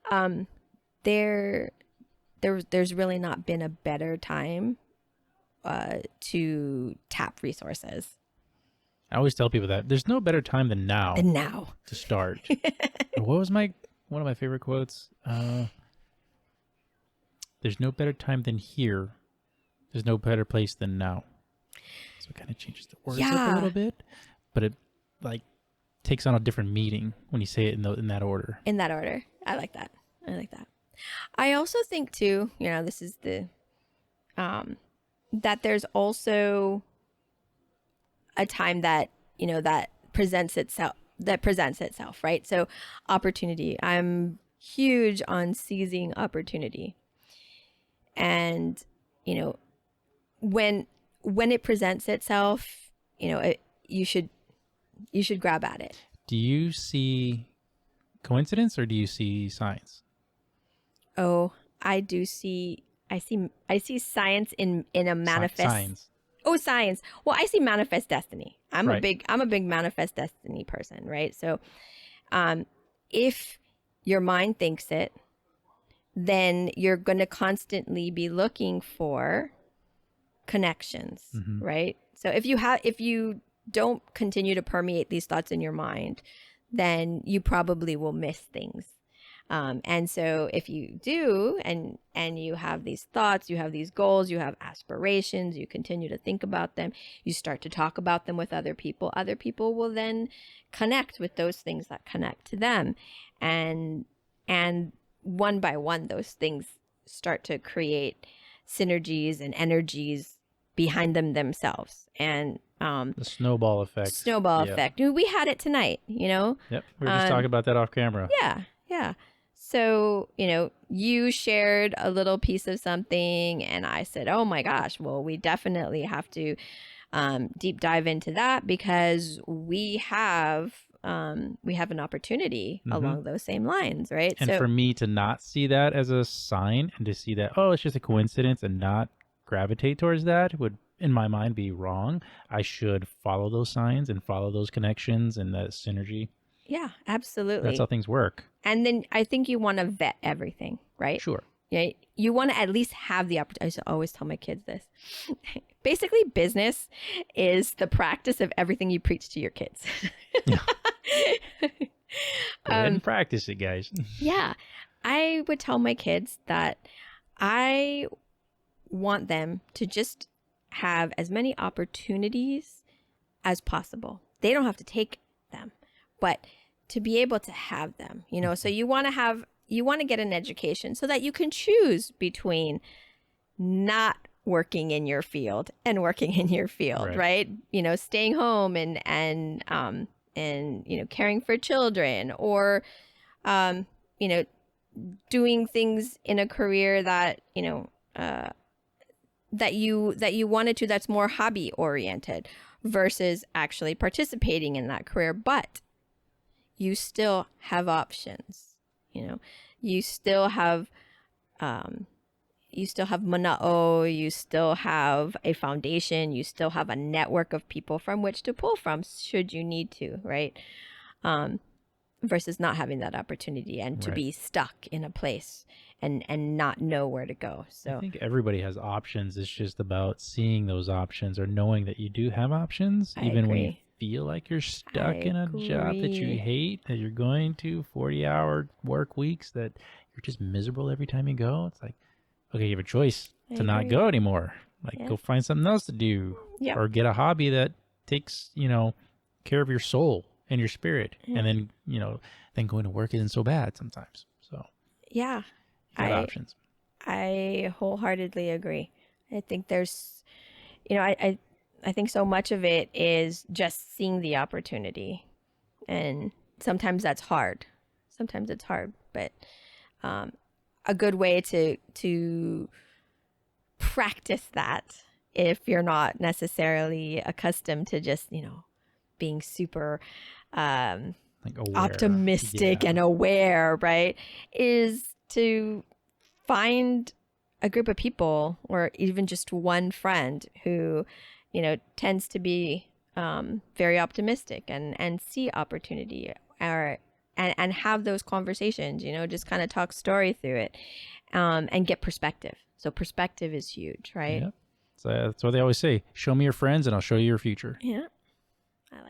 Um, there's really not been a better time to tap resources I always tell people that there's no better time than now than now. to start. What was one of my favorite quotes? There's no better time than here. There's no better place than now. So it kind of changes the words up a little bit, but it like takes on a different meaning when you say it in that order. In that order. I like that. I also think too, this is the that there's also a time that, that presents itself, right? So opportunity. I'm huge on seizing opportunity. And, when it presents itself, you should grab at it. Do you see coincidence or do you see signs? Oh, I see science in a manifest. Signs. Oh, science. Well, I see manifest destiny. I'm Right. a big manifest destiny person, right? So, if your mind thinks it, then you're going to constantly be looking for connections, right? So if you don't continue to permeate these thoughts in your mind, then you probably will miss things. And so if you do, and you have these thoughts, you have these goals, you have aspirations, you continue to think about them, you start to talk about them with other people will then connect with those things that connect to them. And one by one, those things start to create synergies and energies behind them themselves. And the snowball effect. Effect. We had it tonight, Yep. We were just talking about that off camera. Yeah. So, you shared a little piece of something and I said, oh my gosh, well, we definitely have to deep dive into that because we have an opportunity along those same lines, right? And for me to not see that as a sign and to see that, oh, it's just a coincidence and not gravitate towards that would, in my mind, be wrong. I should follow those signs and follow those connections and that synergy. Yeah, absolutely. That's how things work. And then I think you want to vet everything, right? Sure. Yeah, you want to at least have the opportunity. I always tell my kids this. Basically, business is the practice of everything you preach to your kids. Yeah. Go ahead and practice it, guys. Yeah. I would tell my kids that I want them to just have as many opportunities as possible. They don't have to take them, but to be able to have them, so you want to get an education so that you can choose between not working in your field and working in your field, right? Staying home and caring for children or, doing things in a career that, that you wanted to, that's more hobby oriented versus actually participating in that career. But you still have options, you still have mana'o, you still have a foundation, you still have a network of people from which to pull from should you need to, right? Versus not having that opportunity and to be stuck in a place and not know where to go. So I think everybody has options. It's just about seeing those options or knowing that you do have options, even when you feel like you're stuck in a job that you hate, that you're going to 40-hour work weeks, that you're just miserable every time you go. It's like, okay, you have a choice to not go anymore. Go find something else to do or get a hobby that takes, care of your soul and your spirit. And then, then going to work isn't so bad sometimes. So yeah, options. I wholeheartedly agree. I think there's, I think so much of it is just seeing the opportunity, and sometimes that's hard. Sometimes it's hard, but a good way to practice that if you're not necessarily accustomed to just, being super optimistic and aware, right, is to find a group of people or even just one friend who tends to be very optimistic and see opportunity and have those conversations, you know, just kind of talk story through it, and get perspective. So perspective is huge, right? Yeah. So that's what they always say. Show me your friends and I'll show you your future. Yeah. I like